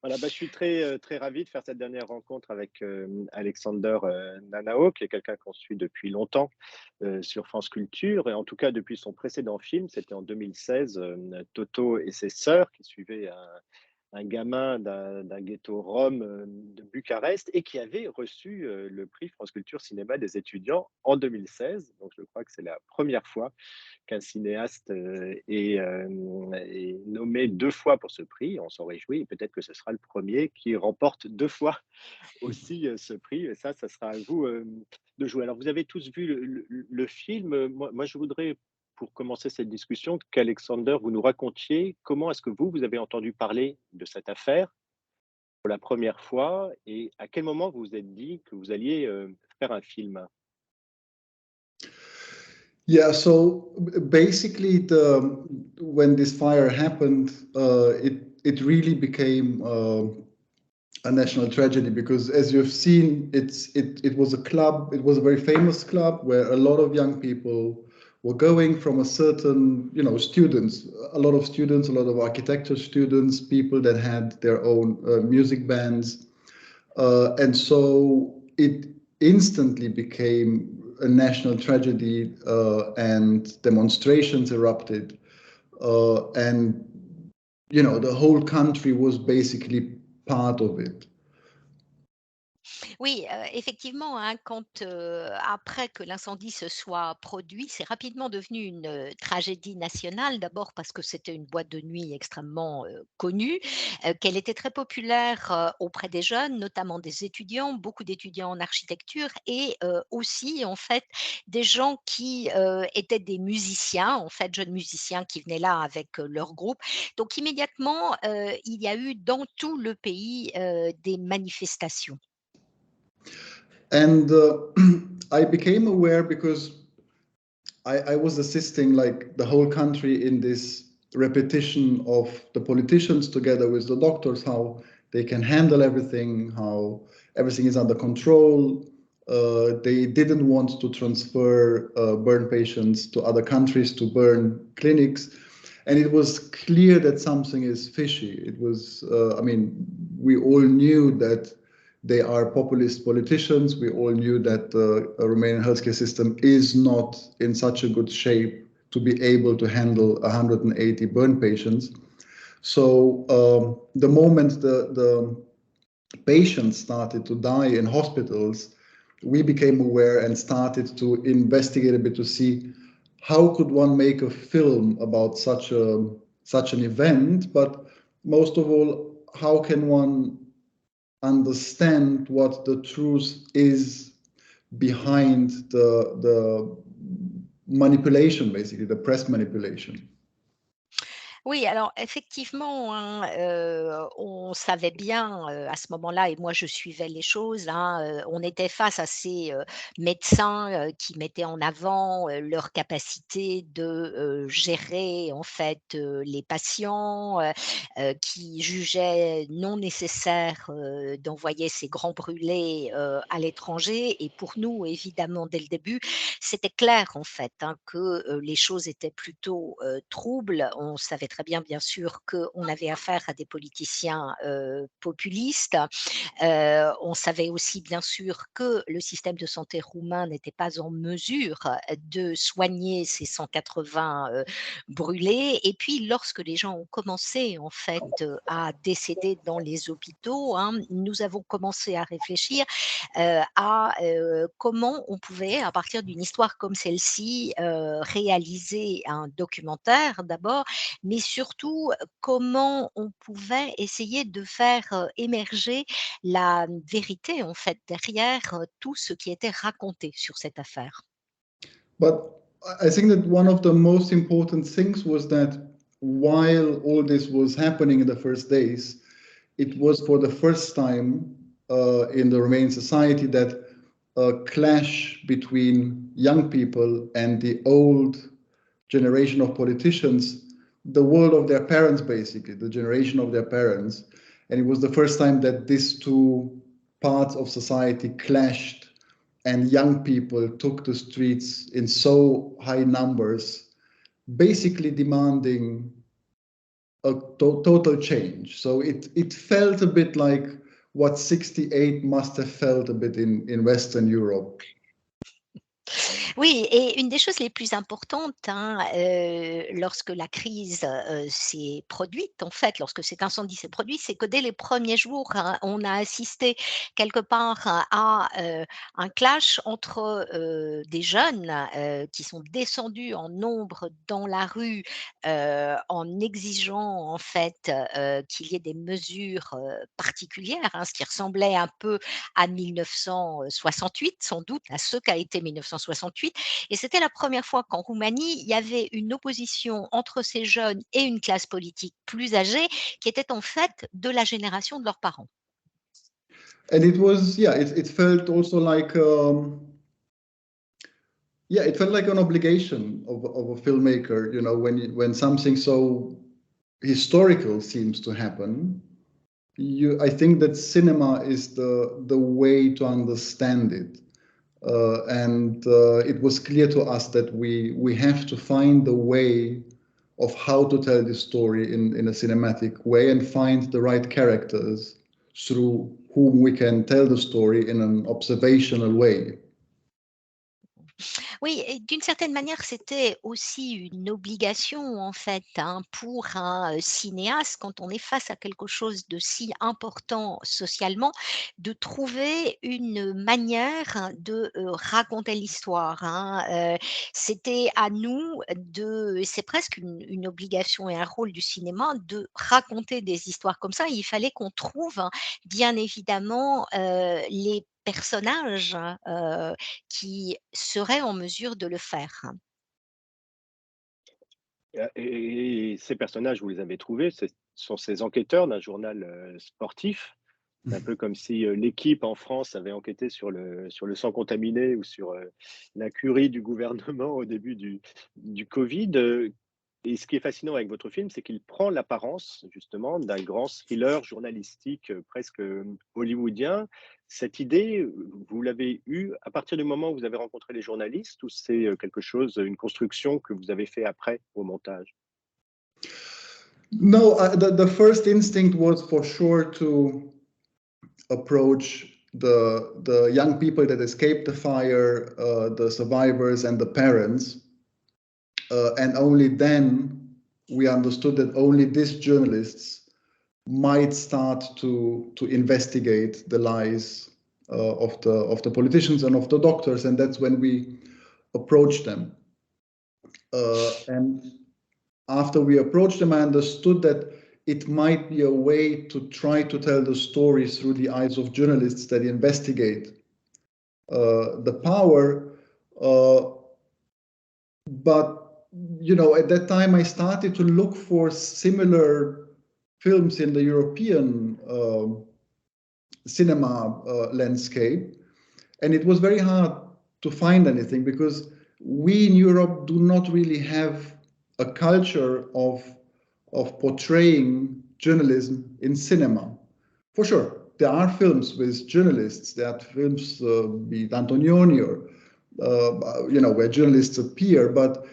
Voilà, bah, je suis très ravi de faire cette dernière rencontre avec, Alexander, Nanao, qui est quelqu'un qu'on suit depuis longtemps, sur France Culture et en tout cas depuis son précédent film, c'était en 2016, Toto et ses sœurs, qui suivaient un gamin d'un ghetto rom, de Bucarest et qui avait reçu, le prix France Culture Cinéma des étudiants en 2016. Donc je crois que c'est la première fois qu'un cinéaste, est nommé 2 fois pour ce prix. On s'en réjouit et peut-être que ce sera le premier qui remporte 2 fois aussi, ce prix et ça sera à vous, de jouer. Alors vous avez tous vu le film, moi je voudrais, pour commencer cette discussion, qu'Alexander, vous nous racontiez comment est-ce que vous avez entendu parler de cette affaire pour la première fois et à quel moment vous vous êtes dit que vous alliez, faire un film? Yeah, so basically, when this fire happened, it really became a national tragedy because, as you've seen, it was a club. It was a very famous club where a lot of young people were going from a certain, students, a lot of students, a lot of architecture students, people that had their own music bands, and so it instantly became a national tragedy, and demonstrations erupted, and the whole country was basically part of it. Oui, effectivement, hein, quand, après que l'incendie se soit produit, c'est rapidement devenu une, tragédie nationale. D'abord parce que c'était une boîte de nuit extrêmement, connue, qu'elle était très populaire, auprès des jeunes, notamment des étudiants, beaucoup d'étudiants en architecture et aussi, en fait, des gens qui, étaient des musiciens, en fait, jeunes musiciens qui venaient là avec, leur groupe. Donc immédiatement, il y a eu dans tout le pays, des manifestations. And I became aware because I was assisting like the whole country in this repetition of the politicians together with the doctors, how they can handle everything, how everything is under control. They didn't want to transfer burn patients to other countries to burn clinics. And it was clear that something is fishy. It was, we all knew that they are populist politicians. We all knew that the Romanian healthcare system is not in such a good shape to be able to handle 180 burn patients. So the moment the patients started to die in hospitals, we became aware and started to investigate a bit to see how could one make a film about such an event, but most of all, how can one understand what the truth is behind the manipulation, basically the press manipulation. Oui, alors effectivement, hein, on savait bien, à ce moment-là et moi je suivais les choses, hein, on était face à ces, médecins, qui mettaient en avant, leur capacité de, gérer en fait, les patients, qui jugeaient non nécessaire, d'envoyer ces grands brûlés, à l'étranger et pour nous évidemment dès le début, c'était clair en fait, hein, que, les choses étaient plutôt, troubles. On savait très bien, bien sûr, qu'on avait affaire à des politiciens, populistes. On savait aussi bien sûr que le système de santé roumain n'était pas en mesure, de soigner ces 180, brûlés et puis lorsque les gens ont commencé en fait, à décéder dans les hôpitaux, hein, nous avons commencé à réfléchir, à, comment on pouvait, à partir d'une histoire comme celle-ci, réaliser un documentaire d'abord, mais surtout, comment on pouvait essayer de faire, émerger la vérité en fait derrière, tout ce qui était raconté sur cette affaire. But I think that one of the most important things was that while all this was happening in the first days, it was for the first time in the Romanian society that a clash between young people and the old generation of politicians, the world of their parents, basically, the generation of their parents. And it was the first time that these two parts of society clashed and young people took the streets in so high numbers, basically demanding a total change. So it felt a bit like what 68 must have felt a bit in Western Europe. Oui, et une des choses les plus importantes, hein, lorsque la crise, s'est produite, en fait, lorsque cet incendie s'est produit, c'est que dès les premiers jours, hein, on a assisté quelque part à un clash entre, des jeunes, qui sont descendus en nombre dans la rue, en exigeant, en fait, qu'il y ait des mesures, particulières, hein, ce qui ressemblait un peu à 1968, sans doute, à ce qu'a été 1968. Et c'était la première fois qu'en Roumanie, il y avait une opposition entre ces jeunes et une classe politique plus âgée, qui était en fait de la génération de leurs parents. And it was, yeah, it felt also like, yeah, it felt like an obligation of a filmmaker, you know, when something so historical seems to happen, I think that cinema is the way to understand it. And it was clear to us that we have to find the way of how to tell this story in a cinematic way and find the right characters through whom we can tell the story in an observational way. Oui, et d'une certaine manière, c'était aussi une obligation, en fait, hein, pour un, cinéaste, quand on est face à quelque chose de si important socialement, de trouver une manière de, raconter l'histoire, hein. C'était à nous c'est presque une obligation et un rôle du cinéma de raconter des histoires comme ça. Il fallait qu'on trouve, hein, bien évidemment, les personnages, qui seraient en mesure de le faire. Et ces personnages, vous les avez trouvés, ce sont ces enquêteurs d'un journal sportif, un peu comme si l'équipe en France avait enquêté sur le sang contaminé ou sur l'incurie du gouvernement au début du Covid. Et ce qui est fascinant avec votre film, c'est qu'il prend l'apparence justement d'un grand thriller journalistique presque hollywoodien. Cette idée, vous l'avez eue à partir du moment où vous avez rencontré les journalistes ou c'est quelque chose, une construction que vous avez fait après au montage? No, the first instinct was for sure to approach the young people that escaped the fire, the survivors and the parents. And only then we understood that only these journalists might start to investigate the lies of the politicians and of the doctors, and that's when we approached them. And after we approached them, I understood that it might be a way to try to tell the story through the eyes of journalists that investigate the power. But you know, at that time, I started to look for similar films in the European cinema landscape, and it was very hard to find anything because we in Europe do not really have a culture of portraying journalism in cinema. For sure, there are films with journalists. There are films, be it Antonioni or you know, where journalists appear, but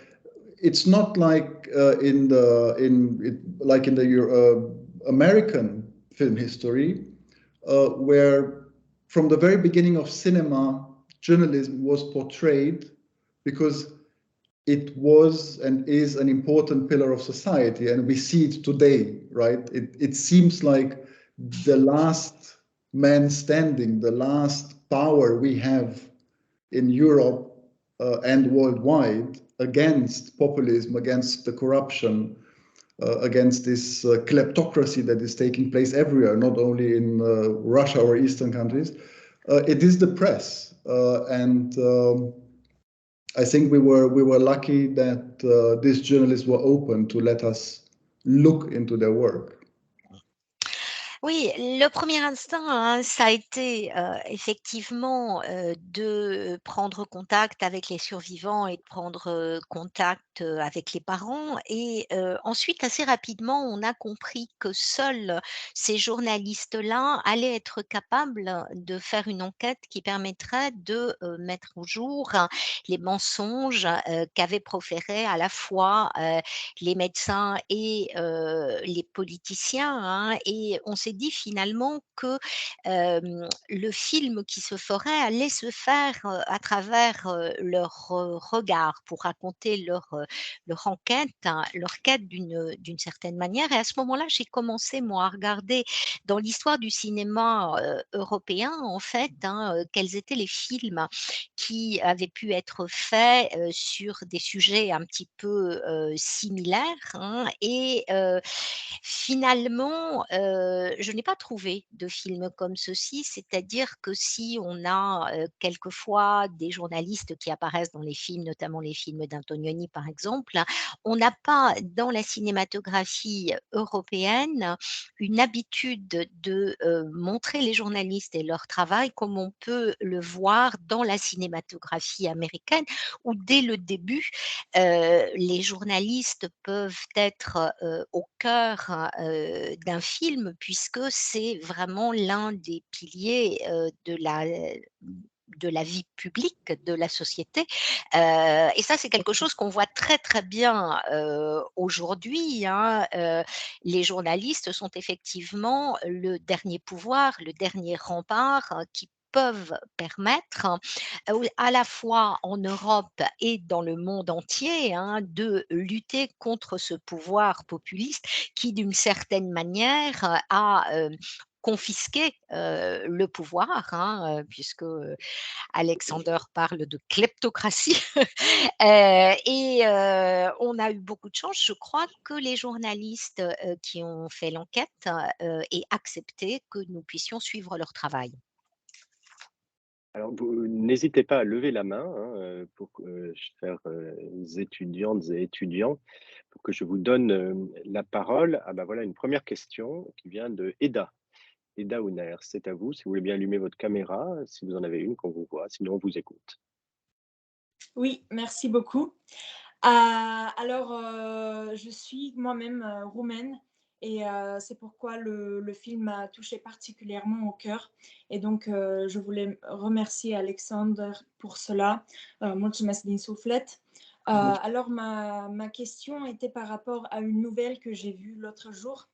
it's not like in the American film history, where from the very beginning of cinema, journalism was portrayed because it was and is an important pillar of society, and we see it today, right? It seems like the last man standing, the last power we have in Europe and worldwide against populism, against the corruption, against this kleptocracy that is taking place everywhere, not only in Russia or Eastern countries. It is the press, and I think we were lucky that these journalists were open to let us look into their work. Oui, le premier instinct, hein, ça a été, effectivement, de prendre contact avec les survivants et de prendre, contact, avec les parents et ensuite, assez rapidement, on a compris que seuls ces journalistes-là allaient être capables de faire une enquête qui permettrait de, mettre au jour les mensonges, qu'avaient proférés à la fois, les médecins et les politiciens, hein, et on s'est dit finalement que, le film qui se ferait allait se faire, à travers, leur, regard pour raconter leur enquête, hein, leur quête d'une certaine manière et à ce moment-là, j'ai commencé moi à regarder dans l'histoire du cinéma, européen en fait, hein, quels étaient les films qui avaient pu être faits, sur des sujets un petit peu, similaires, hein et finalement, je n'ai pas trouvé de film comme ceci. C'est-à-dire que si on a, quelquefois des journalistes qui apparaissent dans les films, notamment les films d'Antonioni par exemple, on n'a pas dans la cinématographie européenne une habitude de, montrer les journalistes et leur travail comme on peut le voir dans la cinématographie américaine où dès le début, les journalistes peuvent être, au cœur, d'un film puisque c'est vraiment l'un des piliers, de la vie publique de la société, et ça c'est quelque chose qu'on voit très, très bien, aujourd'hui, hein, les journalistes sont effectivement le dernier pouvoir, le dernier rempart, qui peuvent permettre, à la fois en Europe et dans le monde entier, hein, de lutter contre ce pouvoir populiste qui, d'une certaine manière, a, confisqué, le pouvoir, hein, puisque, Alexander parle de kleptocratie. Et on a eu beaucoup de chance. Je crois que les journalistes, qui ont fait l'enquête, aient accepté que nous puissions suivre leur travail. Alors, vous n'hésitez pas à lever la main, hein, pour que, chers, étudiantes et étudiants, pour que je vous donne, la parole. Ah bah, voilà une première question qui vient de Eda. Eda Houner, c'est à vous. Si vous voulez bien allumer votre caméra, si vous en avez une qu'on vous voit, sinon on vous écoute. Oui, merci beaucoup. Alors, je suis moi-même, roumaine et c'est pourquoi le film m'a touchée particulièrement au cœur et donc je voulais remercier Alexandre pour cela. Mulțumesc din suflet. Alors ma question était par rapport à une nouvelle que j'ai vue l'autre jour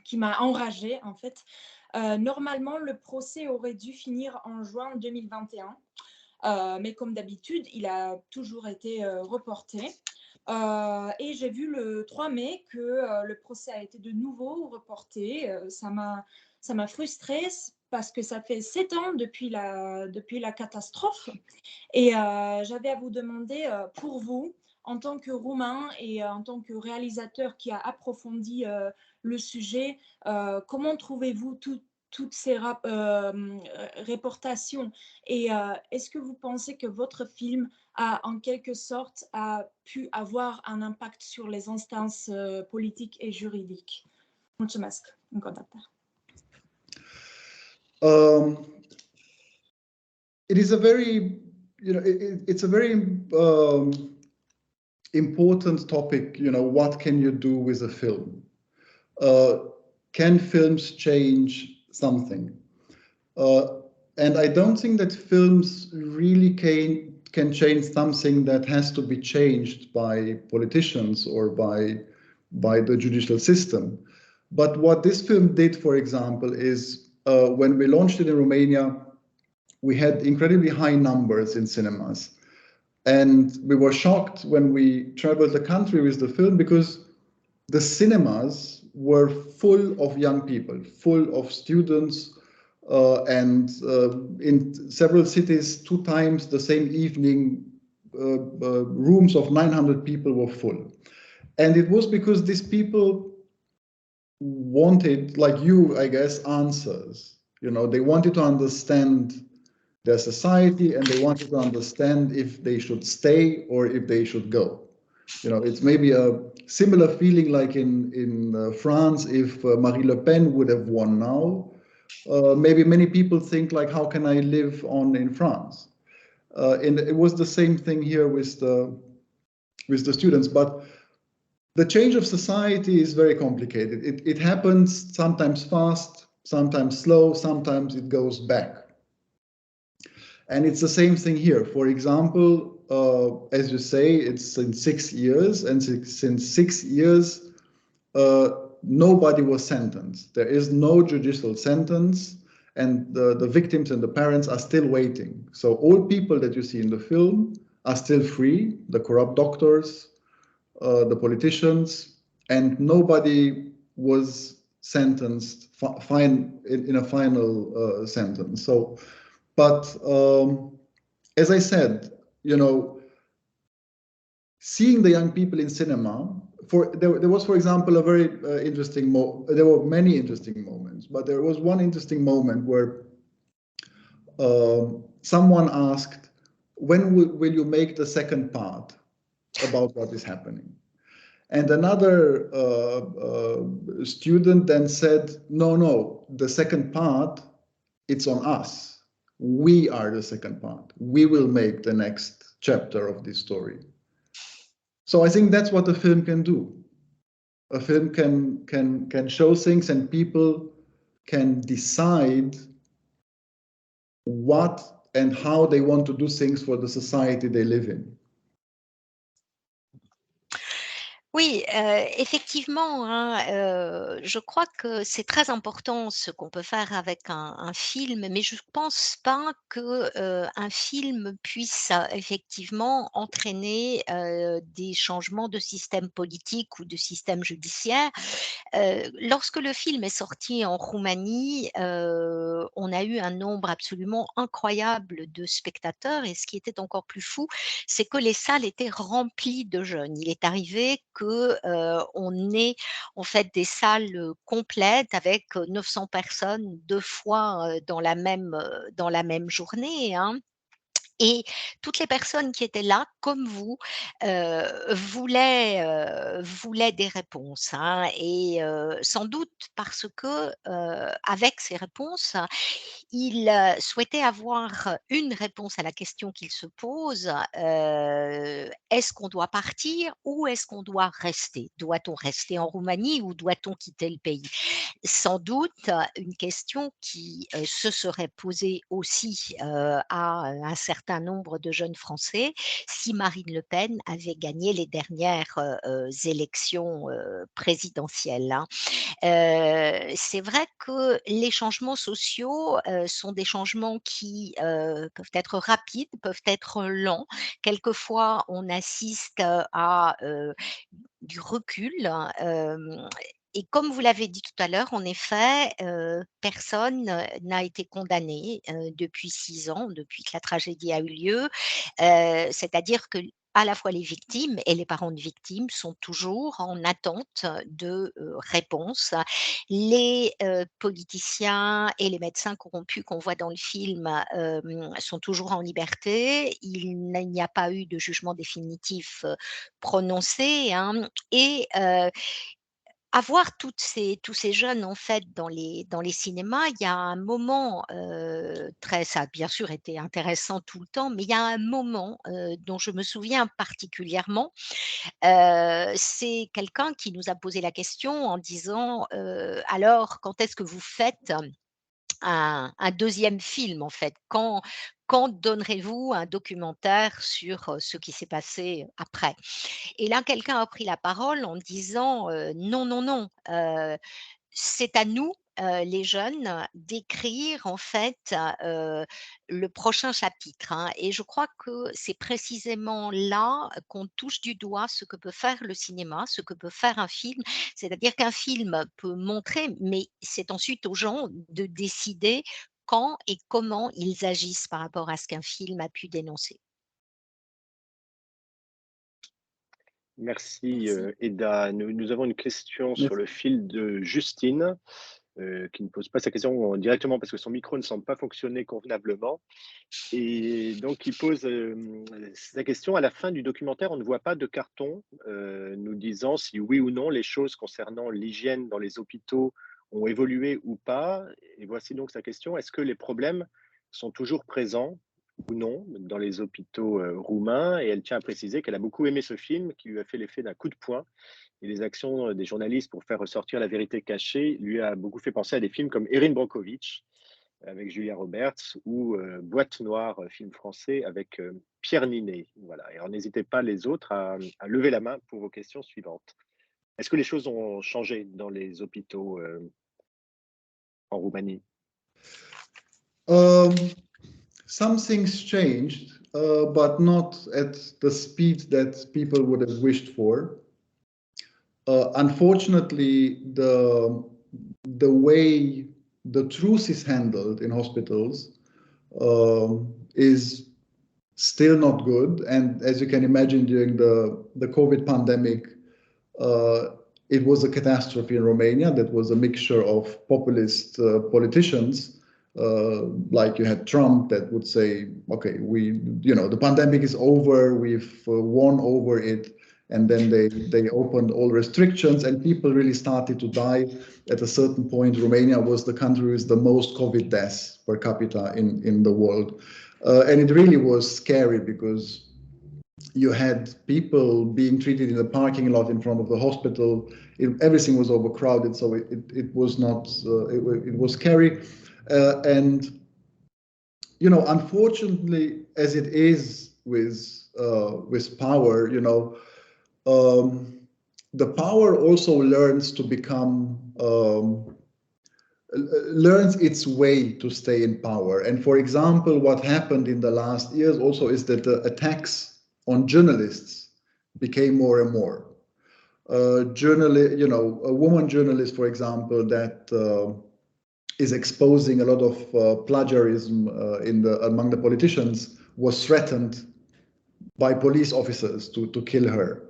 qui m'a enragée en fait. Normalement, le procès aurait dû finir en juin 2021. Mais comme d'habitude, il a toujours été reporté. Et j'ai vu le 3 mai que le procès a été de nouveau reporté. Ça m'a frustrée parce que ça fait 7 ans depuis la catastrophe. Et j'avais à vous demander, pour vous, en tant que Roumain et en tant que réalisateur qui a approfondi le sujet, comment trouvez-vous toutes ces reportations et est-ce que vous pensez que votre film a en quelque sorte a pu avoir un impact sur les instances politiques et juridiques? Mulțumesc, încă o dată. It is a very, it's a very important topic. What can you do with a film? Can films change something? And I don't think that films really can change something that has to be changed by politicians or by the judicial system. But what this film did, for example, is when we launched it in Romania, we had incredibly high numbers in cinemas. And we were shocked when we traveled the country with the film because the cinemas were full of young people, full of students, and in several cities, 2 times the same evening, rooms of 900 people were full. And it was because these people wanted, like you, I guess, answers. They wanted to understand their society and they wanted to understand if they should stay or if they should go. You know, it's maybe a similar feeling like in France if Marie Le Pen would have won now. Maybe many people think like, how can I live on in France? And it was the same thing here with the students, but the change of society is very complicated. It happens sometimes fast, sometimes slow, sometimes it goes back. And it's the same thing here. For example, as you say, it's in 6 years, and since 6 years, nobody was sentenced. There is no judicial sentence, and the victims and the parents are still waiting. So all people that you see in the film are still free, the corrupt doctors, the politicians, and nobody was sentenced in a final sentence. So, but as I said, you know, seeing the young people in cinema, there was, for example, a very interesting there were many interesting moments, but there was one interesting moment where someone asked, when will you make the second part about what is happening? And another student then said, no, the second part, it's on us. We are the second part. We will make the next chapter of this story. So I think that's what a film can do. A film can show things, and people can decide what and how they want to do things for the society they live in. Oui, effectivement, hein, je crois que c'est très important ce qu'on peut faire avec un film, mais je pense pas que, un film puisse, effectivement entraîner, des changements de système politique ou de système judiciaire. Lorsque le film est sorti en Roumanie, on a eu un nombre absolument incroyable de spectateurs, et ce qui était encore plus fou, c'est que les salles étaient remplies de jeunes. Il est arrivé que, on ait en fait des salles, complètes avec, 900 personnes 2 fois, dans la même journée, hein. Et toutes les personnes qui étaient là, comme vous, voulaient des réponses, hein, et sans doute parce que, avec ces réponses, ils, souhaitaient avoir une réponse à la question qu'ils se posent, «Est-ce qu'on doit partir ou est-ce qu'on doit rester? Doit-on rester en Roumanie ou doit-on quitter le pays?» Sans doute, une question qui, se serait posée aussi, à un certain nombre de jeunes Français si Marine Le Pen avait gagné les dernières, élections, présidentielles, hein. C'est vrai que les changements sociaux, sont des changements qui, peuvent être rapides, peuvent être lents. Quelquefois, on assiste, à, du recul, et comme vous l'avez dit tout à l'heure, en effet, personne, n'a été condamné, depuis 6 ans, depuis que la tragédie a eu lieu. C'est-à-dire que à la fois les victimes et les parents de victimes sont toujours en attente de, réponses. Les, politiciens et les médecins corrompus qu'on voit dans le film, sont toujours en liberté. Il n'y a pas eu de jugement définitif, prononcé, hein, et avoir tous ces jeunes, en fait, dans les cinémas, il y a un moment, très ça a bien sûr été intéressant tout le temps, mais il y a un moment, dont je me souviens particulièrement. C'est quelqu'un qui nous a posé la question en disant, «Alors, quand est-ce que vous faites un 2e film, en fait? Quand donnerez-vous un documentaire sur, ce qui s'est passé après?» Et là, quelqu'un a pris la parole en disant, «Non, non, non, c'est à nous, les jeunes, d'écrire en fait, le prochain chapitre», hein, et je crois que c'est précisément là qu'on touche du doigt ce que peut faire le cinéma, ce que peut faire un film. C'est-à-dire qu'un film peut montrer, mais c'est ensuite aux gens de décider quand et comment ils agissent par rapport à ce qu'un film a pu dénoncer. Merci, Merci. Eda. Nous avons une question sur Merci. le fil de Justine. qui ne pose pas sa question directement parce que son micro ne semble pas fonctionner convenablement. Et donc, il pose sa question à la fin du documentaire. On ne voit pas de carton nous disant si oui ou non les choses concernant l'hygiène dans les hôpitaux ont évolué ou pas. Et voici donc sa question. Est-ce que les problèmes sont toujours présents ou non dans les hôpitaux roumains? Et elle tient à préciser qu'elle a beaucoup aimé ce film qui lui a fait l'effet d'un coup de poing. Et les actions des journalistes pour faire ressortir la vérité cachée lui a beaucoup fait penser à des films comme Erin Brockovich avec Julia Roberts ou Boîte noire, film français avec Pierre Ninet. Voilà. Et alors n'hésitez pas les autres à lever la main pour vos questions suivantes. Est-ce que les choses ont changé dans les hôpitaux en Roumanie? Some things changed, but not at the speed that people would have wished for. Unfortunately, the way the truth is handled in hospitals is still not good. And as you can imagine, during the COVID pandemic, it was a catastrophe in Romania that was a mixture of populist politicians, like you had Trump that would say, okay, the pandemic is over, we've won over it. And then they opened all restrictions and people really started to die. At a certain point, Romania was the country with the most COVID deaths per capita in the world. And it really was scary because you had people being treated in the parking lot in front of the hospital. Everything was overcrowded, so it was not. It was scary, and unfortunately, as it is with power, the power also learns to become. Learns its way to stay in power. And for example, what happened in the last years also is that the attacks on journalists became more and more. A woman journalist, for example, that is exposing a lot of plagiarism among the politicians was threatened by police officers to kill her.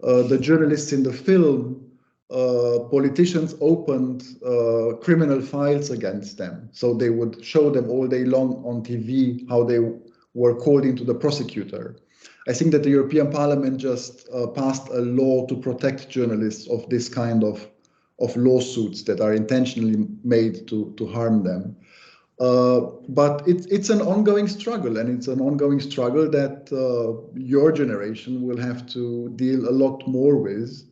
The journalists in the film, politicians opened criminal files against them. So they would show them all day long on TV how they were called into the prosecutor. I think that the European Parliament just passed a law to protect journalists of this kind of lawsuits that are intentionally made to harm them. But it's an ongoing struggle, and it's an ongoing struggle that your generation will have to deal a lot more with,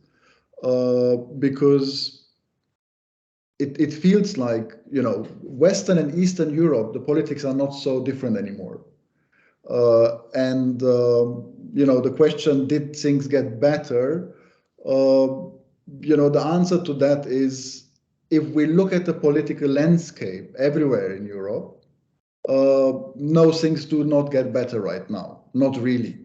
because it feels like, Western and Eastern Europe, the politics are not so different anymore. And the question, did things get better? The answer to that is, if we look at the political landscape everywhere in Europe, no, things do not get better right now. Not really.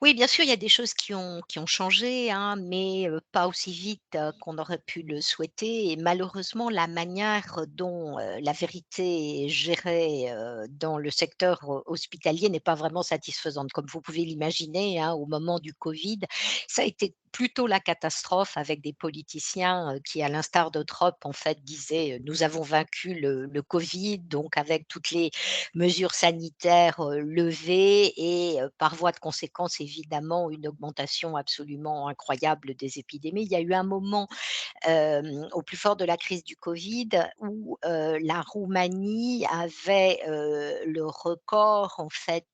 Oui, bien sûr, il y a des choses qui ont changé, hein, mais pas aussi vite qu'on aurait pu le souhaiter. Et malheureusement, la manière dont la vérité est gérée dans le secteur hospitalier n'est pas vraiment satisfaisante. Comme vous pouvez l'imaginer, hein, au moment du Covid, ça a été plutôt la catastrophe avec des politiciens qui, à l'instar de Trump, en fait, disaient nous avons vaincu le Covid, donc avec toutes les mesures sanitaires levées et par voie de conséquence, évidemment, une augmentation absolument incroyable des épidémies. Il y a eu un moment, au plus fort de la crise du Covid où la Roumanie avait le record, en fait,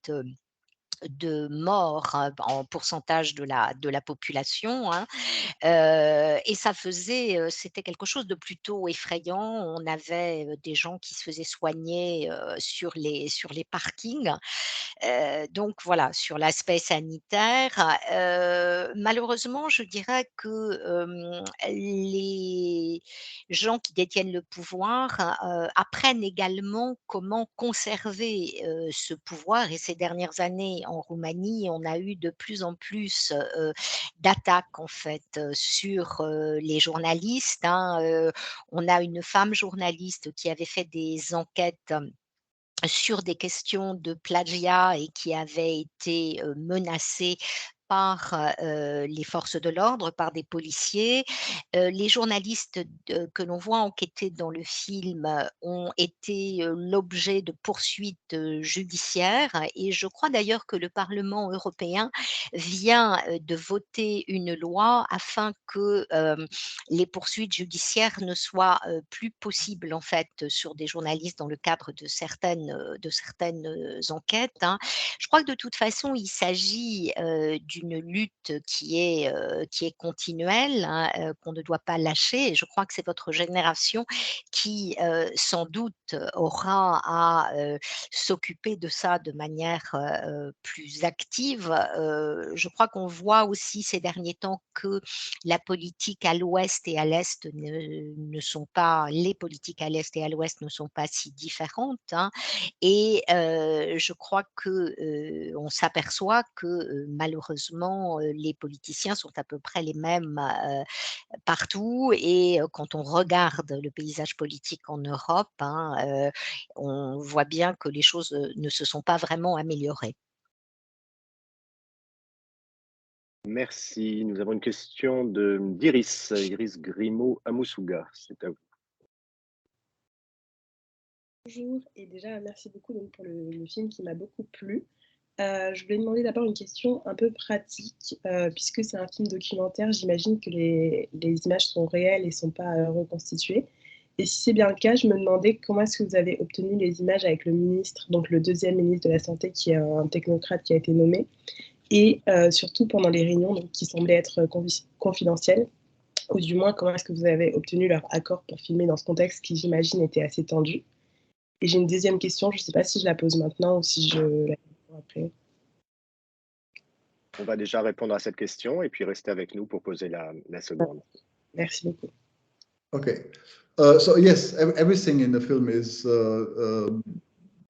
de morts en pourcentage de la population, hein. Et ça faisait, c'était quelque chose de plutôt effrayant. On avait, des gens qui se faisaient soigner, sur les parkings. Donc voilà, sur l'aspect sanitaire, malheureusement, je dirais que, les gens qui détiennent le pouvoir, apprennent également comment conserver, ce pouvoir. Et ces dernières années en Roumanie, on a eu de plus en plus, d'attaques en fait, sur, les journalistes, hein. On a une femme journaliste qui avait fait des enquêtes sur des questions de plagiat et qui avait été, menacée par les forces de l'ordre, par des policiers. Les journalistes que l'on voit enquêter dans le film ont été l'objet de poursuites judiciaires et je crois d'ailleurs que le Parlement européen vient de voter une loi afin que les poursuites judiciaires ne soient plus possibles en fait sur des journalistes dans le cadre de certaines enquêtes, hein. Je crois que de toute façon, il s'agit d'une lutte qui est continuelle, hein, qu'on ne doit pas lâcher. Et je crois que c'est votre génération qui, sans doute, aura à s'occuper de ça de manière plus active. Je crois qu'on voit aussi ces derniers temps que la politique à l'ouest et à l'est ne sont pas, les politiques à l'est et à l'ouest ne sont pas si différentes, hein. Et je crois que, on s'aperçoit que, malheureusement, les politiciens sont à peu près les mêmes, partout et quand on regarde le paysage politique en Europe, hein, on voit bien que les choses, ne se sont pas vraiment améliorées. Merci. Nous avons une question d'Iris, Iris Grimaud-Amoussouga. C'est à vous. Bonjour et déjà merci beaucoup donc, pour le film qui m'a beaucoup plu. Je voulais demander d'abord une question un peu pratique, puisque c'est un film documentaire, j'imagine que les images sont réelles et ne sont pas reconstituées. Et si c'est bien le cas, je me demandais comment est-ce que vous avez obtenu les images avec le ministre, donc le deuxième ministre de la Santé, qui est un technocrate qui a été nommé, et surtout pendant les réunions donc, qui semblaient être confidentielles, ou du moins comment est-ce que vous avez obtenu leur accord pour filmer dans ce contexte qui, j'imagine, était assez tendu. Et j'ai une deuxième question, je ne sais pas si je la pose maintenant ou si je la pose après. On va déjà répondre à cette question et puis rester avec nous pour poser la seconde. Merci beaucoup. Okay. So yes, everything in the film is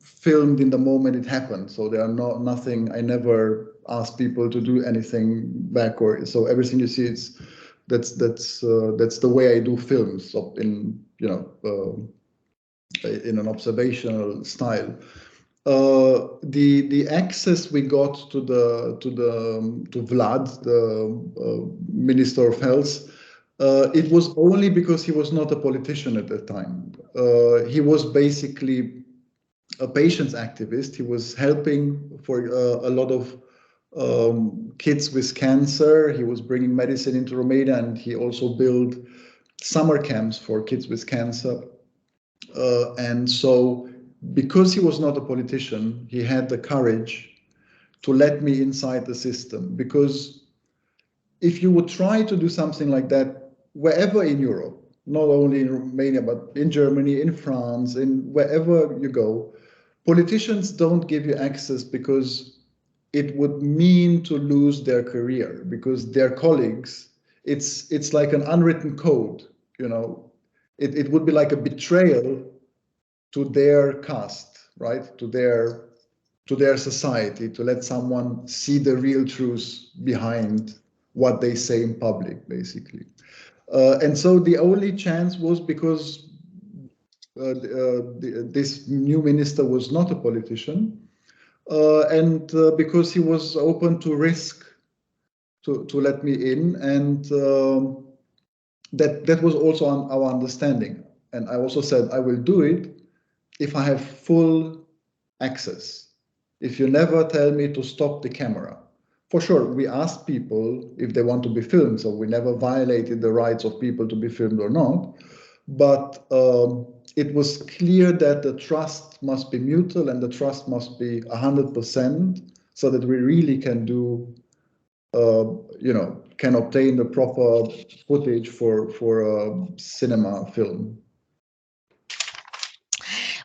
filmed in the moment it happened. So there are nothing. I never ask people to do anything back, or so everything you see that's the way I do films. So in in an observational style. The access we got to Vlad, the Minister of Health, it was only because he was not a politician at that time. He was basically a patients activist. He was helping for a lot of kids with cancer. He was bringing medicine into Romania, and he also built summer camps for kids with cancer. And so, because he was not a politician, he had the courage to let me inside the system. Because if you would try to do something like that wherever in Europe, not only in Romania, but in Germany, in France, in wherever you go, politicians don't give you access because it would mean to lose their career, because their colleagues, it's like an unwritten code, it would be like a betrayal to their caste, right? To their society, to let someone see the real truth behind what they say in public, basically. And so the only chance was because this new minister was not a politician, and because he was open to risk to let me in, and that was also our understanding. And I also said I will do it if I have full access. If you never tell me to stop the camera. For sure, we asked people if they want to be filmed, so we never violated the rights of people to be filmed or not. But it was clear that the trust must be mutual and the trust must be 100%, so that we really can do, can obtain the proper footage for a cinema film.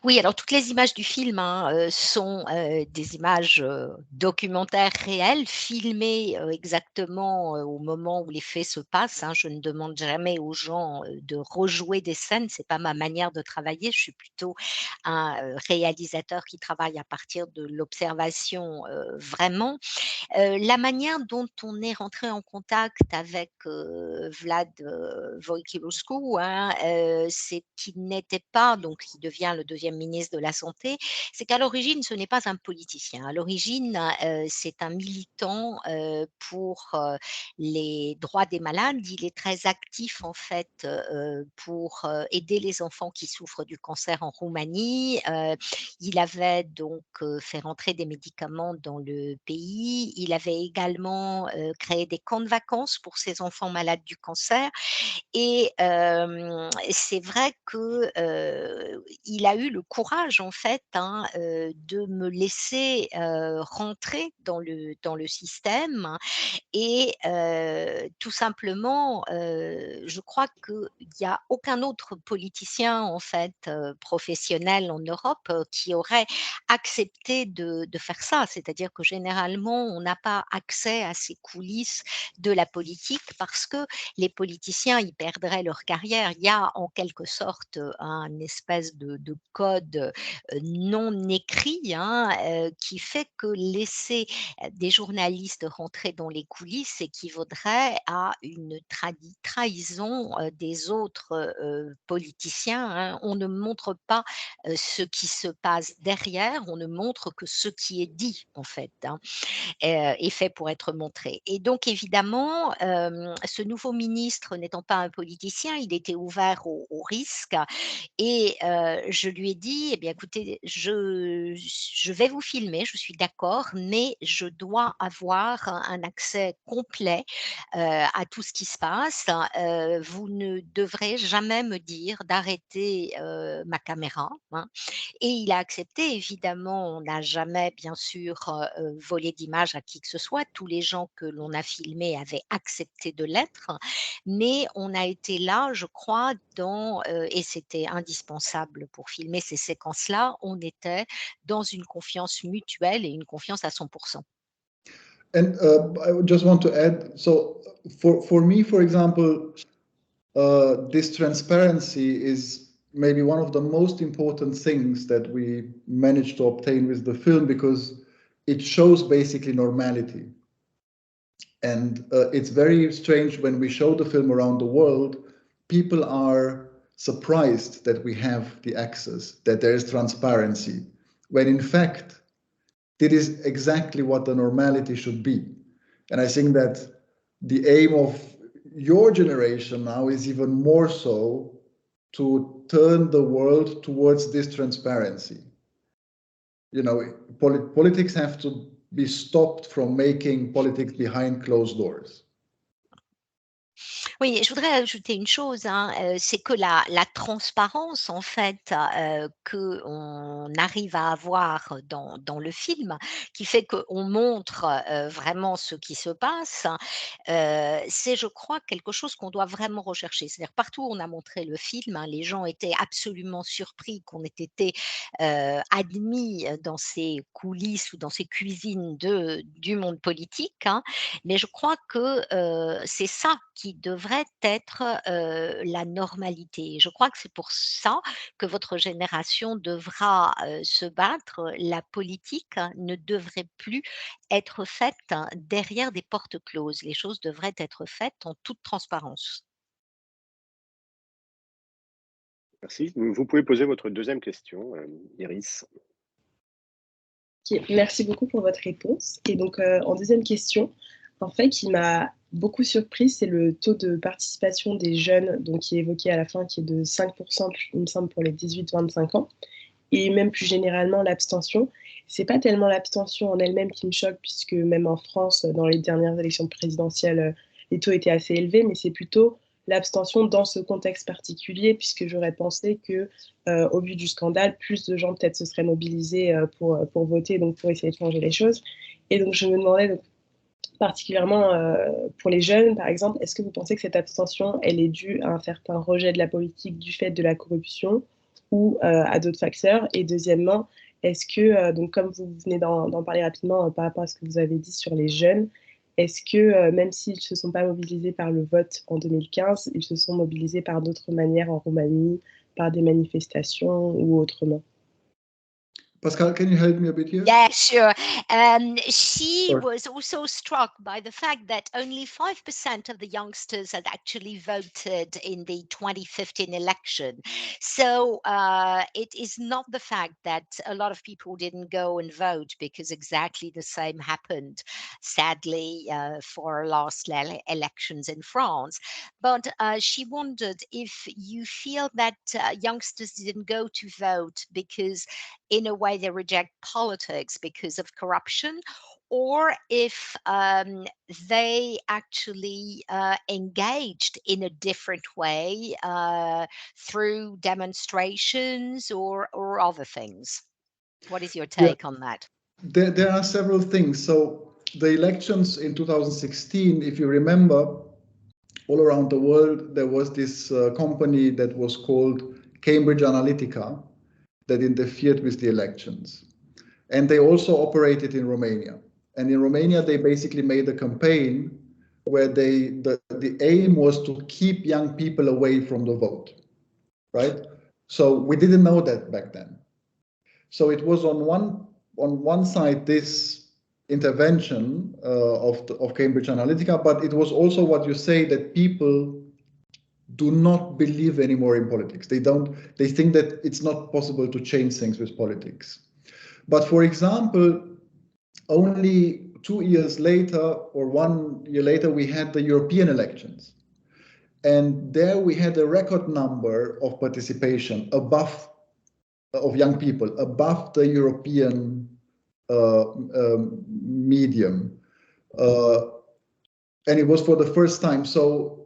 Oui, alors toutes les images du film, hein, sont, des images, documentaires réelles, filmées, exactement, au moment où les faits se passent, hein. Je ne demande jamais aux gens, de rejouer des scènes, c'est pas ma manière de travailler. Je suis plutôt un, réalisateur qui travaille à partir de l'observation, vraiment. La manière dont on est rentré en contact avec, Vlad, Voiculescu, hein, c'est qu'il n'était pas, donc il devient le deuxième ministre de la Santé, c'est qu'à l'origine, ce n'est pas un politicien. À l'origine, c'est un militant pour les droits des malades. Il est très actif en fait pour aider les enfants qui souffrent du cancer en Roumanie. Il avait donc fait rentrer des médicaments dans le pays. Il avait également créé des camps de vacances pour ces enfants malades du cancer. Et c'est vrai que, il a eu le courage en fait, hein, de me laisser, rentrer dans le système et tout simplement, je crois qu'il y a aucun autre politicien en fait, professionnel en Europe, qui aurait accepté de faire ça. C'est-à-dire que généralement, on n'a pas accès à ces coulisses de la politique parce que les politiciens, ils perdraient leur carrière. Il y a en quelque sorte, un espèce de code, non écrit, hein, qui fait que laisser des journalistes rentrer dans les coulisses équivaudrait à une trahison des autres politiciens, hein. On ne montre pas ce qui se passe derrière, on ne montre que ce qui est dit en fait, hein, est fait pour être montré. Et donc évidemment, ce nouveau ministre n'étant pas un politicien, il était ouvert au risque et je lui ai dit: «Eh bien écoutez, je vais vous filmer, je suis d'accord, mais je dois avoir un accès complet, à tout ce qui se passe. Vous ne devrez jamais me dire d'arrêter, ma caméra», hein. Et il a accepté. Évidemment, on n'a jamais bien sûr, volé d'image à qui que ce soit. Tous les gens que l'on a filmés avaient accepté de l'être, mais on a été là, je crois, et c'était indispensable pour filmer ces séquences-là, on était dans une confiance mutuelle et une confiance à 100. And I just want to add, so for me, for example, this transparency is maybe one of the most important things that we managed to obtain with the film because it shows basically normality. And it's very strange when we show the film around the world, people are surprised that we have the access, that there is transparency, when in fact, it is exactly what the normality should be. And I think that the aim of your generation now is even more so to turn the world towards this transparency. You know, politics have to be stopped from making politics behind closed doors. Oui, je voudrais ajouter une chose, hein, c'est que la transparence en fait, qu'on arrive à avoir dans le film, qui fait qu'on montre, vraiment ce qui se passe, c'est je crois quelque chose qu'on doit vraiment rechercher. C'est-à-dire partout où on a montré le film, hein, les gens étaient absolument surpris qu'on ait été, admis, dans ces coulisses ou dans ces cuisines du monde politique, hein. Mais je crois que, c'est ça qui devrait être, la normalité. Je crois que c'est pour ça que votre génération devra, se battre. La politique hein, ne devrait plus être faite hein, derrière des portes closes. Les choses devraient être faites en toute transparence. Merci. Vous pouvez poser votre deuxième question, Iris. Ok, merci beaucoup pour votre réponse. Et donc, en deuxième question, en fait, qui m'a beaucoup surpris, c'est le taux de participation des jeunes, donc qui est évoqué à la fin, qui est de 5%, il me semble, pour les 18-25 ans, et même plus généralement l'abstention. C'est pas tellement l'abstention en elle-même qui me choque, puisque même en France, dans les dernières élections présidentielles, les taux étaient assez élevés, mais c'est plutôt l'abstention dans ce contexte particulier, puisque j'aurais pensé que, au vu du scandale, plus de gens peut-être se seraient mobilisés pour voter, donc pour essayer de changer les choses. Et donc je me demandais, donc, particulièrement pour les jeunes, par exemple, est-ce que vous pensez que cette abstention, elle est due à un certain rejet de la politique du fait de la corruption ou à d'autres facteurs? Et deuxièmement, est-ce que, donc comme vous venez d'en parler rapidement par rapport à ce que vous avez dit sur les jeunes, est-ce que même s'ils ne se sont pas mobilisés par le vote en 2015, ils se sont mobilisés par d'autres manières en Roumanie, par des manifestations ou autrement? Pascal, can you help me a bit here? Yeah, sure. She Sure. was also struck by the fact that only 5% of the youngsters had actually voted in the 2015 election. So it is not the fact that a lot of people didn't go and vote, because exactly the same happened, sadly, for last elections in France. But she wondered if you feel that youngsters didn't go to vote because in a way they reject politics because of corruption, or if they actually engaged in a different way through demonstrations or other things. What is your Yeah. take on that? There are several things. So the elections in 2016, if you remember, all around the world, there was this company that was called Cambridge Analytica that interfered with the elections. And they also operated in Romania. And in Romania, they basically made a campaign where the aim was to keep young people away from the vote, right? So we didn't know that back then. So it was on one side this intervention of Cambridge Analytica, but it was also what you say, that people do not believe anymore in politics. They think that it's not possible to change things with politics. But for example, only 2 years later or 1 year later, we had the European elections. And there we had a record number of participation of young people above the European medium. And it was for the first time. So,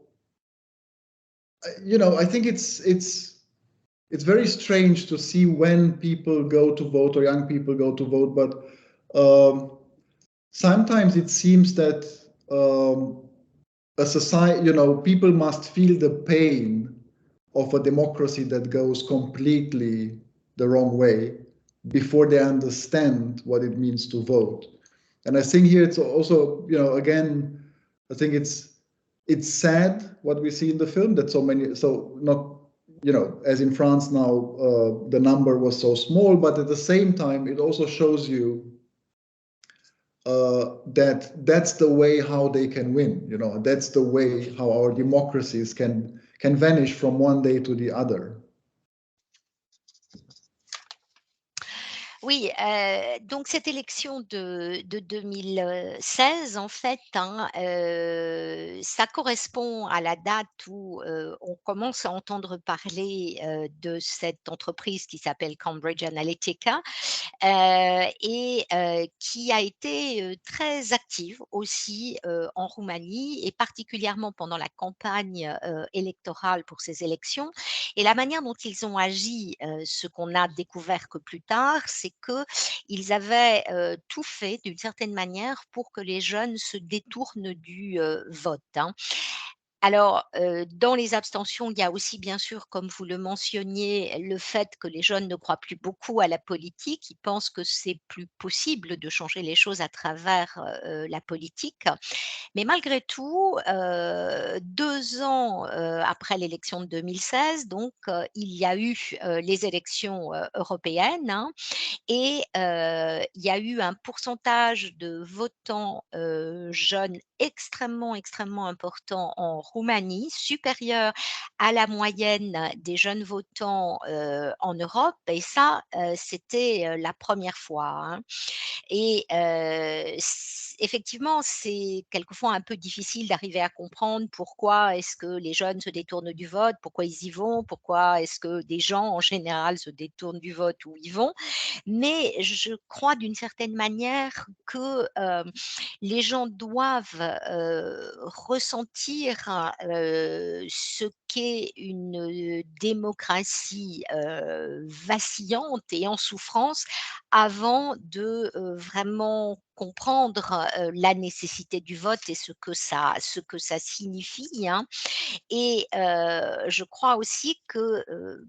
I think it's very strange to see when people go to vote or young people go to vote, but sometimes it seems that a society, people must feel the pain of a democracy that goes completely the wrong way before they understand what it means to vote. And I think here it's also, again, I think it's sad what we see in the film, that not, as in France now, the number was so small, but at the same time, it also shows you that's the way how they can win. That's the way how our democracies can vanish from one day to the other. Oui, donc cette élection de 2016, en fait, hein, ça correspond à la date où on commence à entendre parler de cette entreprise qui s'appelle Cambridge Analytica et qui a été très active aussi en Roumanie, et particulièrement pendant la campagne électorale pour ces élections. Et la manière dont ils ont agi, ce qu'on a découvert que plus tard, c'est qu'ils avaient tout fait d'une certaine manière pour que les jeunes se détournent du vote, hein. Alors, dans les abstentions, il y a aussi bien sûr, comme vous le mentionniez, le fait que les jeunes ne croient plus beaucoup à la politique. Ils pensent que c'est plus possible de changer les choses à travers la politique. Mais malgré tout, 2 ans après l'élection de 2016, donc, il y a eu les élections européennes, hein, et il y a eu un pourcentage de votants jeunes extrêmement, extrêmement important en Roumanie, supérieur à la moyenne des jeunes votants en Europe, et ça, c'était la première fois, hein. Et effectivement, c'est quelquefois un peu difficile d'arriver à comprendre pourquoi est-ce que les jeunes se détournent du vote, pourquoi ils y vont, pourquoi est-ce que des gens en général se détournent du vote ou y vont. Mais je crois d'une certaine manière que les gens doivent ressentir ce qu'est une démocratie vacillante et en souffrance avant de vraiment comprendre la nécessité du vote et ce que ça signifie, hein. Et je crois aussi que,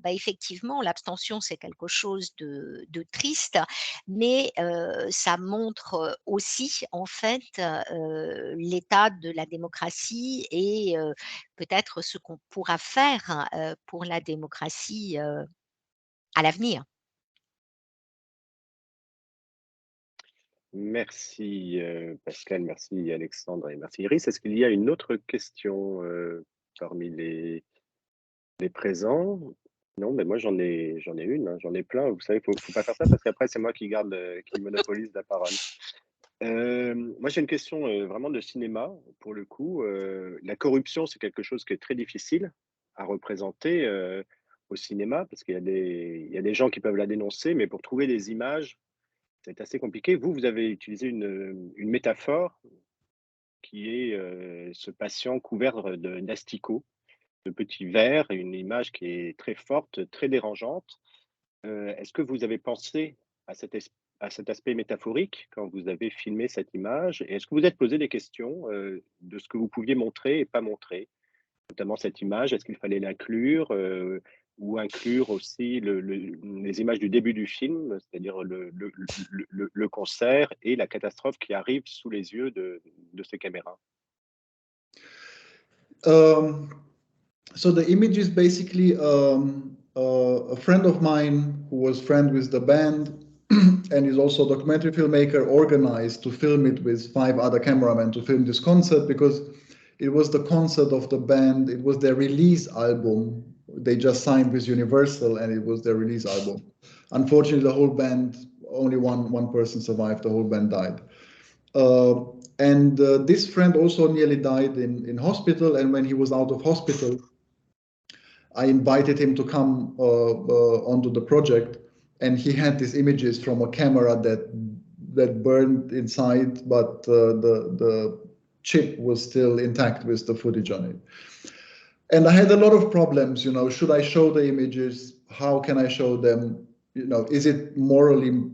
effectivement, l'abstention, c'est quelque chose de triste, mais ça montre aussi, en fait, l'état de la démocratie et peut-être ce qu'on pourra faire, pour la démocratie, à l'avenir. Merci Pascal, merci Alexandre et merci Iris. Est-ce qu'il y a une autre question parmi les présents? Non, mais moi j'en ai une, hein, j'en ai plein. Vous savez, faut pas faire ça parce qu'après c'est moi qui monopolise la parole. Moi j'ai une question vraiment de cinéma pour le coup. La corruption, c'est quelque chose qui est très difficile à représenter au cinéma parce il y a des gens qui peuvent la dénoncer, mais pour trouver des images, c'est assez compliqué. Vous avez utilisé une métaphore qui est ce patient couvert d'asticots, de petits vers, une image qui est très forte, très dérangeante. Est-ce que vous avez pensé à à cet aspect métaphorique quand vous avez filmé cette image? Et est-ce que vous êtes posé des questions de ce que vous pouviez montrer et pas montrer? Notamment cette image, est-ce qu'il fallait l'inclure ou inclure aussi les images du début du film, c'est-à-dire le concert et la catastrophe qui arrive sous les yeux de ces caméras? So the image is basically a friend of mine who was friend with the band and is also a documentary filmmaker organized to film it with 5 other cameramen to film this concert because it was the concert of the band. It was their release album. They just signed with Universal and it was their release album. Unfortunately, the whole band, only one person survived. The whole band died. And this friend also nearly died in hospital. And when he was out of hospital, I invited him to come onto the project, and he had these images from a camera that burned inside, but the chip was still intact with the footage on it. And I had a lot of problems, you know, should I show the images? How can I show them? You know, is it morally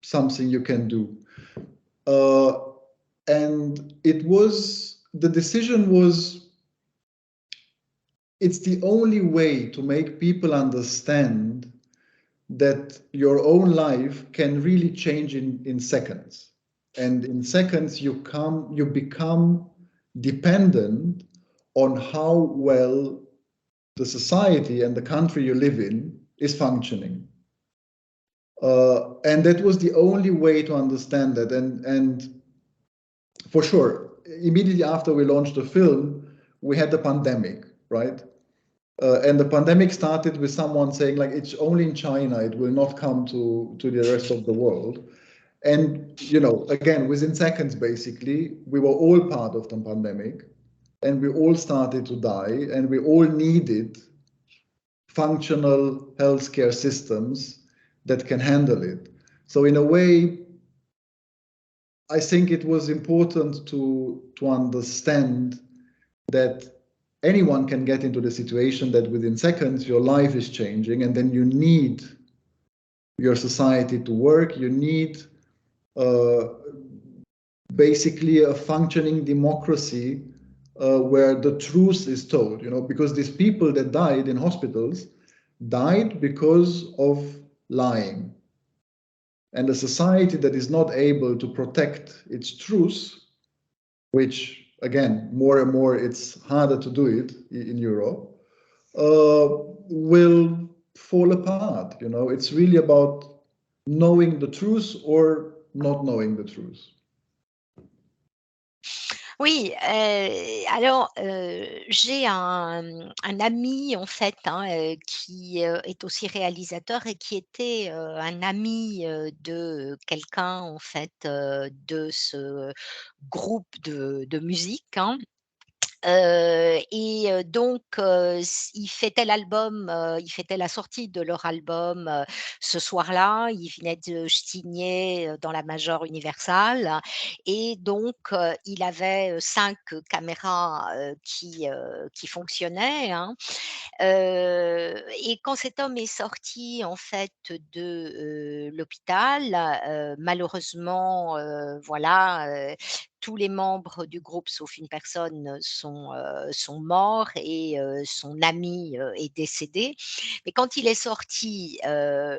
something you can do? And the decision was, it's the only way to make people understand that your own life can really change in seconds. And in seconds, you become dependent on how well the society and the country you live in is functioning. And that was the only way to understand that. And for sure, immediately after we launched the film, we had the pandemic, right? And the pandemic started with someone saying, like, it's only in China, it will not come to the rest of the world. And, you know, again, within seconds, basically, we were all part of the pandemic and we all started to die and we all needed functional healthcare systems that can handle it. So in a way, I think it was important to understand that anyone can get into the situation that within seconds your life is changing, and then you need your society to work. You need basically a functioning democracy where the truth is told, you know, because these people that died in hospitals died because of lying. And a society that is not able to protect its truth, which again, more and more it's harder to do it in Europe, will fall apart. You know, it's really about knowing the truth or not knowing the truth. Oui, alors, j'ai un ami en fait, hein, qui, est aussi réalisateur et qui était, un ami, de quelqu'un en fait, de ce groupe de musique, hein. Et donc s il fêtait la sortie de leur album, ce soir-là. Il venait de signer, dans la major Universal et donc il avait, 5 caméras, qui fonctionnaient, hein. Et quand cet homme est sorti en fait de, l'hôpital, malheureusement, voilà, tous les membres du groupe, sauf une personne, sont morts et son ami, est décédé. Mais quand il est sorti,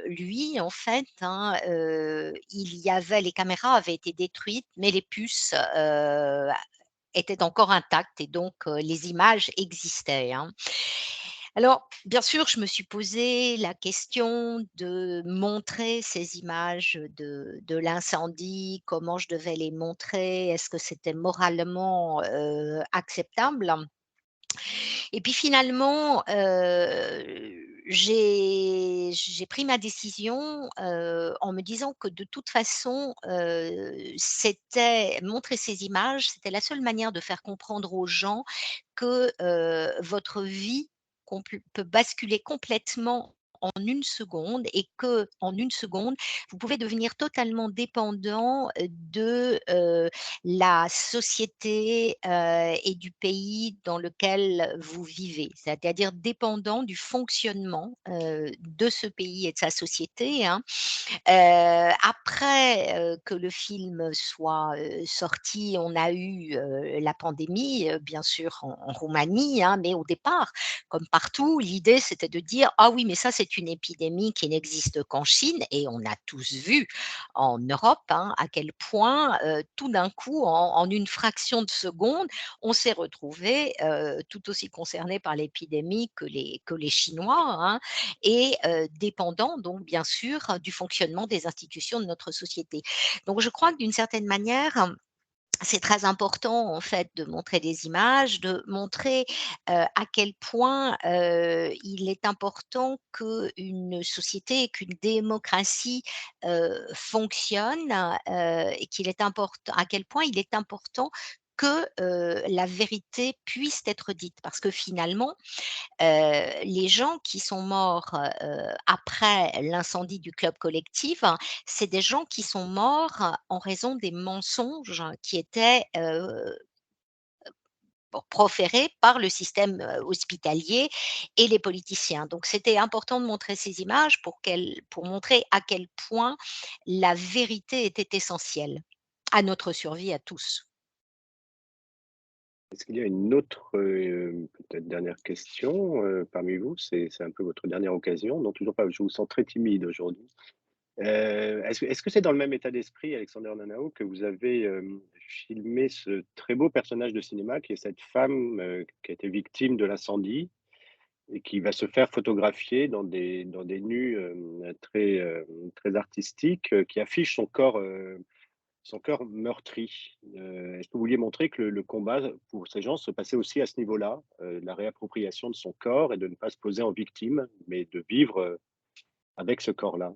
lui, en fait, hein, il y avait les caméras avaient été détruites, mais les puces, étaient encore intactes et donc les images existaient, hein. Alors, bien sûr, je me suis posé la question de montrer ces images de l'incendie, comment je devais les montrer, est-ce que c'était moralement, acceptable? Et puis finalement, j'ai pris ma décision, en me disant que de toute façon, c'était montrer ces images, c'était la seule manière de faire comprendre aux gens que, votre vie peut basculer complètement en une seconde et que en une seconde, vous pouvez devenir totalement dépendant, de, la société, et du pays dans lequel vous vivez. C'est-à-dire dépendant du fonctionnement, de ce pays et de sa société, hein. Après, que le film soit, sorti, on a eu, la pandémie, bien sûr en Roumanie, hein, mais au départ, comme partout, l'idée c'était de dire: «Ah oui, mais ça c'est une épidémie qui n'existe qu'en Chine» et on a tous vu en Europe, hein, à quel point, tout d'un coup, en une fraction de seconde, on s'est retrouvés, tout aussi concernés par l'épidémie que les Chinois, hein, et dépendant donc bien sûr du fonctionnement des institutions de notre société. Donc je crois que d'une certaine manière, c'est très important en fait de montrer des images, de montrer, à quel point, il est important qu'une société, qu'une démocratie, fonctionne, et qu'il est important à quel point il est important que, la vérité puisse être dite. Parce que finalement, les gens qui sont morts, après l'incendie du club collectif, hein, c'est des gens qui sont morts en raison des mensonges qui étaient, proférés par le système, hospitalier et les politiciens. Donc c'était important de montrer ces images pour montrer à quel point la vérité était essentielle à notre survie à tous. Est-ce qu'il y a une autre, peut-être dernière question, parmi vous? C'est un peu votre dernière occasion. Non, toujours pas, je vous sens très timide aujourd'hui. Est-ce que c'est dans le même état d'esprit, Alexander Nanao, que vous avez, filmé ce très beau personnage de cinéma qui est cette femme, qui a été victime de l'incendie et qui va se faire photographier dans des nus, très artistiques, qui affichent son corps meurtri. Est-ce que vous vouliez montrer que le combat pour ces gens se passait aussi à ce niveau-là, la réappropriation de son corps et de ne pas se poser en victime, mais de vivre, avec ce corps-là?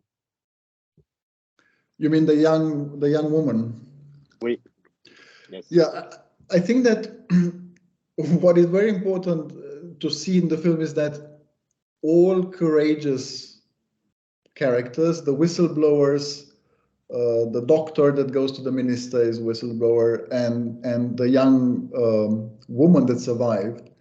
You mean the young woman? Oui, yes. Yeah, I think that what is very important to see in the film is that all courageous characters, the whistleblowers, the doctor that goes to the minister is whistleblower, and the young woman that survived.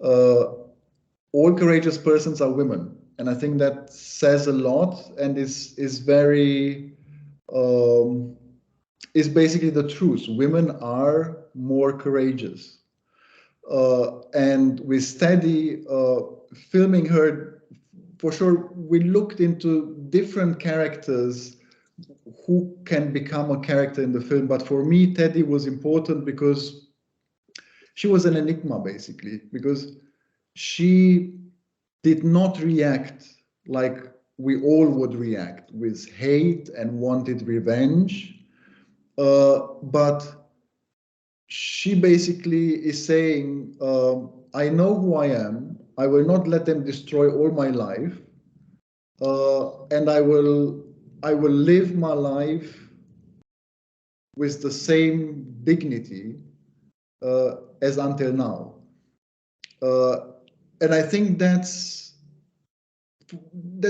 All courageous persons are women, and I think that says a lot and is very is basically the truth. Women are more courageous. And with Steady filming her, for sure, we looked into different characters who can become a character in the film. But for me, Teddy was important because she was an enigma, basically, because she did not react like we all would react with hate and wanted revenge. But she basically is saying, I know who I am. I will not let them destroy all my life. And I will live my life with the same dignity as until now. And I think that's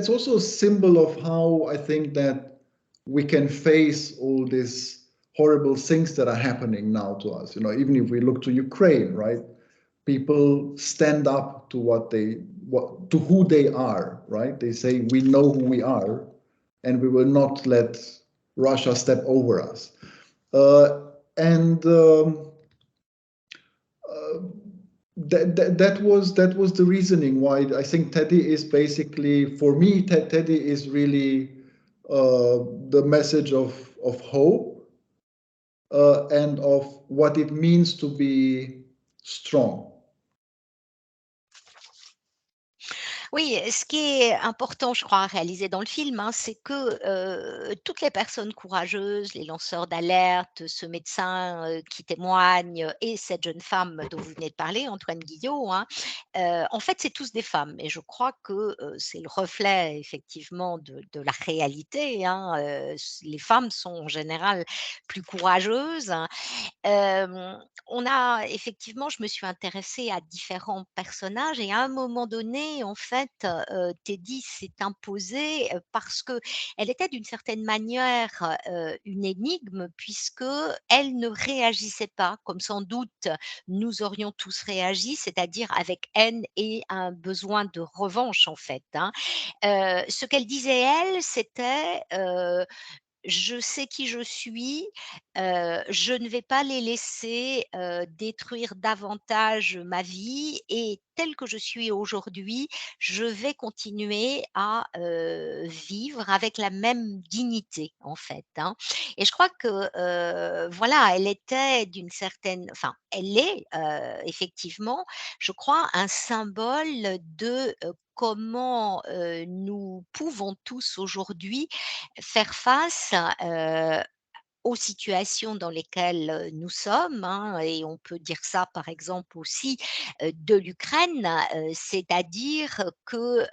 also a symbol of how I think that we can face all these horrible things that are happening now to us. You know, even if we look to Ukraine, right? People stand up to to who they are, right? They say we know who we are, and we will not let Russia step over us. And that was the reasoning why I think Teddy is basically, for me, Teddy is really the message of hope and of what it means to be strong. Oui, ce qui est important, je crois, à réaliser dans le film, hein, c'est que, toutes les personnes courageuses, les lanceurs d'alerte, ce médecin, qui témoigne, et cette jeune femme dont vous venez de parler, Antoine Guillot, hein, en fait, c'est tous des femmes et je crois que, c'est le reflet effectivement de la réalité, hein, les femmes sont en général plus courageuses, hein. On a effectivement, je me suis intéressée à différents personnages et à un moment donné, en fait, Teddy s'est imposée, parce qu'elle était d'une certaine manière, une énigme puisque elle ne réagissait pas comme sans doute nous aurions tous réagi, c'est-à-dire avec haine et un besoin de revanche, en fait, hein. Ce qu'elle disait elle, c'était, je sais qui je suis, je ne vais pas les laisser, détruire davantage ma vie et telle que je suis aujourd'hui, je vais continuer à, vivre avec la même dignité, en fait, hein. Et je crois que, voilà, elle était d'une certaine enfin, elle est, effectivement, je crois, un symbole de, comment, nous pouvons tous aujourd'hui faire face, aux situations dans lesquelles, nous sommes, hein, et on peut dire ça par exemple aussi, de l'Ukraine, c'est-à-dire que,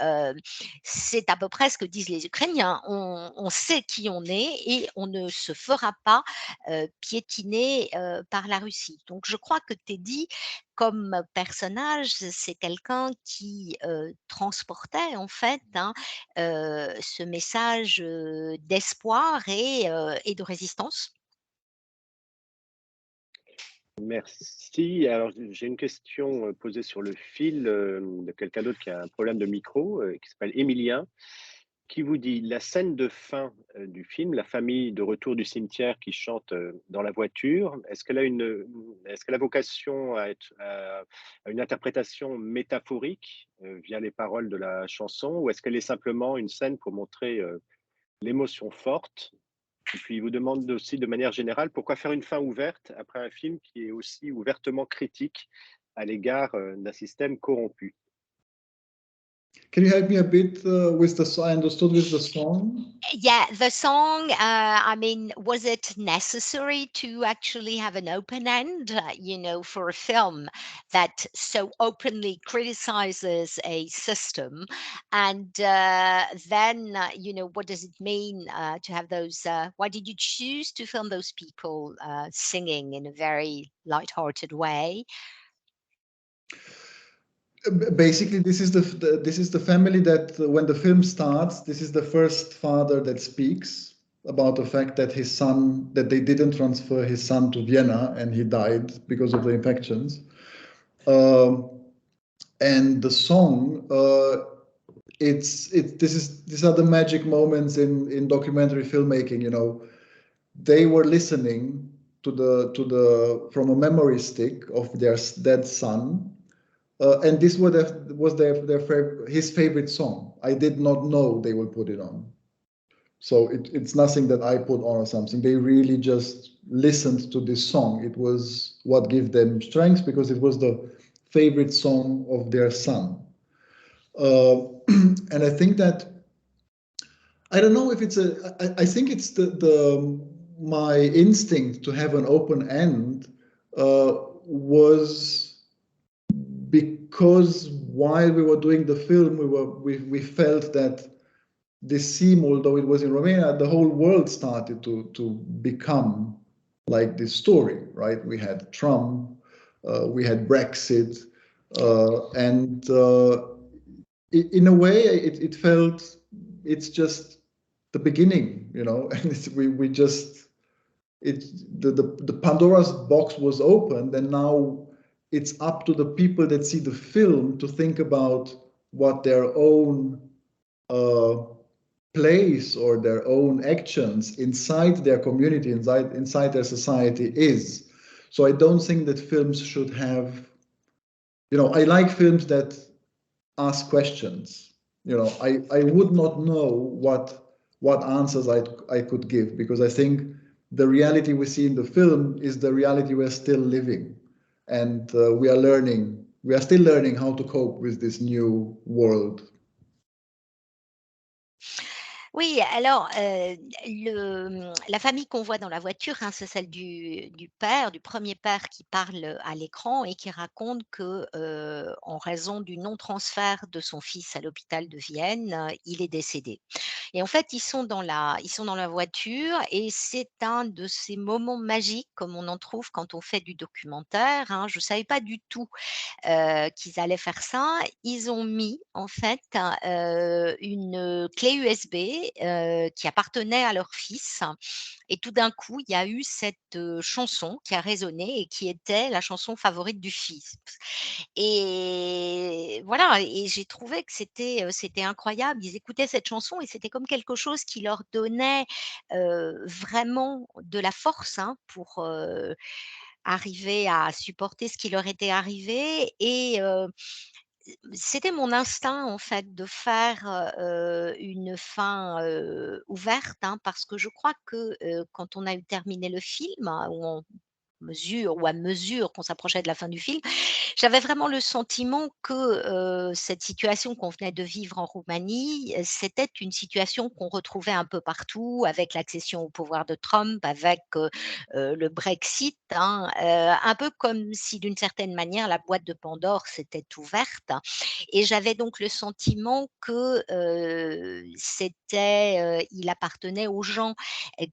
c'est à peu près ce que disent les Ukrainiens. On sait qui on est et on ne se fera pas, piétiner, par la Russie. Donc je crois que Teddy, comme personnage, c'est quelqu'un qui, transportait en fait, hein, ce message, d'espoir et de résistance. Merci. Alors, j'ai une question posée sur le fil de quelqu'un d'autre qui a un problème de micro, qui s'appelle Émilien, qui vous dit: «La scène de fin, du film, la famille de retour du cimetière qui chante, dans la voiture, est-ce qu'elle a vocation à être à une interprétation métaphorique, via les paroles de la chanson? Ou est-ce qu'elle est simplement une scène pour montrer, l'émotion forte?» Et puis il vous demande aussi de manière générale, pourquoi faire une fin ouverte après un film qui est aussi ouvertement critique à l'égard, d'un système corrompu? Can you help me a bit with I understood with the song. Yeah, the song, I mean, was it necessary to actually have an open end, for a film that so openly criticizes a system? And then, what does it mean to have those? Why did you choose to film those people singing in a very light-hearted way? Basically, this is the family that when the film starts, this is the first father that speaks about the fact that his son that they didn't transfer his son to Vienna and he died because of the infections. And the song, these are the magic moments in documentary filmmaking. You know, they were listening to the from a memory stick of their dead son. And this was his favorite song. I did not know they would put it on. So it's nothing that I put on or something. They really just listened to this song. It was what gave them strength because it was the favorite song of their son. And I think that I don't know if it's I think it's the my instinct to have an open end was because while we were doing the film, we felt that this scene, although it was in Romania, the whole world started to become like this story, right? We had Trump, we had Brexit, and in a way, it felt it's just the beginning, you know, and we just the Pandora's box was opened, and now it's up to the people that see the film to think about what their own place or their own actions inside their community, inside their society is. So I don't think that films should have, you know, I like films that ask questions. You know, I would not know what answers I could give, because I think the reality we see in the film is the reality we're still living, and we are still learning how to cope with this new world Oui, alors, la famille qu'on voit dans la voiture, hein, c'est celle du père, du premier père qui parle à l'écran et qui raconte que, en raison du non-transfert de son fils à l'hôpital de Vienne, il est décédé. Et en fait, ils sont dans la voiture et c'est un de ces moments magiques comme on en trouve quand on fait du documentaire, hein. Je ne savais pas du tout qu'ils allaient faire ça. Ils ont mis en fait, une clé USB, qui appartenait à leur fils et tout d'un coup, il y a eu cette, chanson qui a résonné et qui était la chanson favorite du fils et voilà et j'ai trouvé que c'était incroyable. Ils écoutaient cette chanson et c'était comme quelque chose qui leur donnait, vraiment de la force, hein, pour, arriver à supporter ce qui leur était arrivé et c'était mon instinct en fait de faire, une fin, ouverte, hein, parce que je crois que, quand on a eu terminé le film, hein, à mesure qu'on s'approchait de la fin du film, j'avais vraiment le sentiment que, cette situation qu'on venait de vivre en Roumanie, c'était une situation qu'on retrouvait un peu partout avec l'accession au pouvoir de Trump, avec, le Brexit, hein, un peu comme si d'une certaine manière la boîte de Pandore s'était ouverte et j'avais donc le sentiment que, il appartenait aux gens,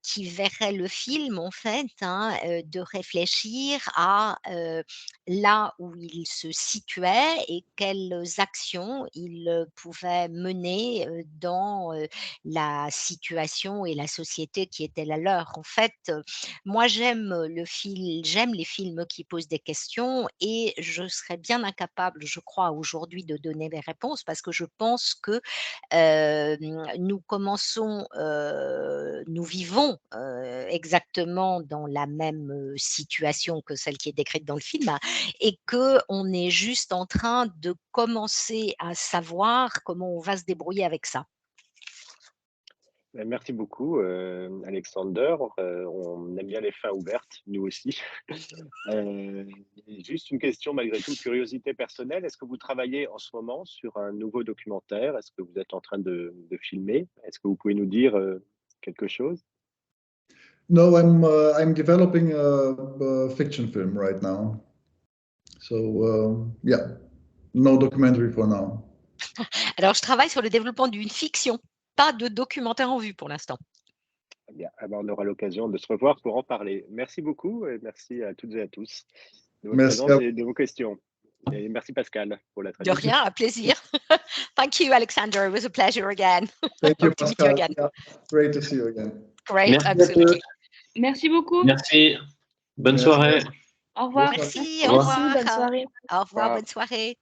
qui verraient le film en fait, hein, de réfléchir à, là où il se situait et quelles actions il, pouvait mener, dans, la situation et la société qui était la leur. En fait, moi j'aime les films qui posent des questions et je serais bien incapable, je crois aujourd'hui, de donner des réponses parce que je pense que, nous vivons, exactement dans la même, situation que celle qui est décrite dans le film et qu'on est juste en train de commencer à savoir comment on va se débrouiller avec ça. Merci beaucoup, Alexander. On aime bien les fins ouvertes, nous aussi. Heu, Juste une question malgré tout, curiosité personnelle, est-ce que vous travaillez en ce moment sur un nouveau documentaire? Est-ce que vous êtes en train de filmer? Est-ce que vous pouvez nous dire, quelque chose? No, I'm developing a fiction film right now. So yeah, no documentary for now. Alors je travaille sur le développement d'une fiction, pas de documentaire en vue pour l'instant. Très bien, ah ben, on aura l'occasion de se revoir pour en parler. Merci beaucoup et merci à toutes et à tous de votre Merci. présence et de vos questions. Et merci Pascal pour la De traduction. rien, un plaisir. Thank you, Alexander. It was a pleasure again. Thank you, Hope to meet you Pascal. again. Yeah, great to see you again. Great, Merci à absolutely. Merci beaucoup. Merci. Bonne Merci. soirée. Au revoir. Merci, Au au revoir. revoir. Merci, bonne soirée. Au revoir, Au revoir. bonne soirée.